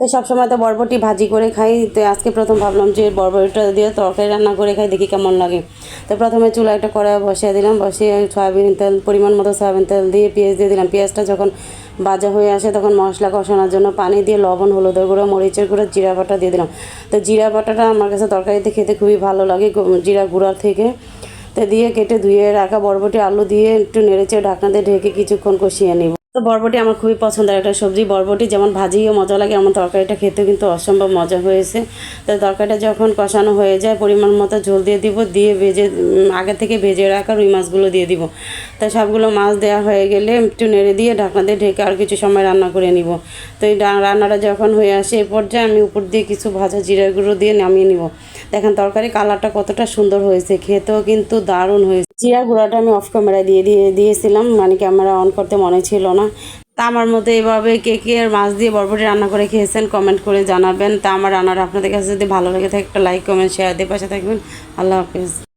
তো সবসময় তো বরবটি ভাজি করে খাই, তো আজকে প্রথম ভাবলাম যে বরবটিটা দিয়ে তরকারি রান্না করে খাই, দেখি কেমন লাগে। তো প্রথমে চুলা একটা কড়াই বসিয়ে দিলাম, বসিয়ে সয়াবিন তেল পরিমাণ মতো সয়াবিন তেল দিয়ে পেঁয়াজ দিয়ে দিলাম। পেঁয়াজটা যখন ভাজা হয়ে আসে তখন মশলা কষানোর জন্য পানি দিয়ে লবণ, হলুদের গুঁড়ো, মরিচের গুঁড়ো, জিরা বাটা দিয়ে দিলাম। তো জিরা বাটাটা আমার কাছে তরকারিতে খেতে খুবই ভালো লাগে জিরা গুঁড়ার থেকে। তো দিয়ে কেটে ধুয়ে রাখা বরবটি আলু দিয়ে একটু নেড়েচেড়ে ঢাকনা দিয়ে ঢেকে কিছুক্ষণ কষিয়ে নিব। তো বরবটি আমার খুবই পছন্দের একটা সবজি। বরবটি যেমন ভাজিও মজা লাগে, এমন তরকারিটা খেতে কিন্তু অসম্ভব মজা হয়েছে। তো তরকারিটা যখন কষানো হয়ে যায় পরিমাণ মতো ঝোল দিয়ে দিব, দিয়ে আগে থেকে ভেজে রাখা রুই মাছগুলো দিয়ে দিব। তো সবগুলো মাছ দেওয়া হয়ে গেলে একটু নেড়ে দিয়ে ঢাকনা দিয়ে ঢেকে আর কিছু সময় রান্না করে নিব। তো এই রান্নাটা যখন হয়ে আসে এই পর্যায়ে আমি উপর দিয়ে কিছু ভাজা জিরার গুঁড়ো দিয়ে নামিয়ে নিব। দেখেন তরকারি কালারটা কতটা সুন্দর হয়েছে, খেতেও কিন্তু দারুণ হয়েছে। জিরা গুঁড়াটা আমি অফ ক্যামেরায় দিয়েছিলাম, মানে ক্যামেরা অন করতে মনে ছিল না। তা আমার মতো এভাবে কে কে আর মাছ দিয়ে বরবটি রান্না করে খেয়েছেন কমেন্ট করে জানাবেন। তা আমার রান্নাটা আপনাদের কাছে যদি ভালো লেগে থাকে একটা লাইক, কমেন্ট, শেয়ার দিয়ে পাশে থাকবেন। আল্লাহ হাফিজ।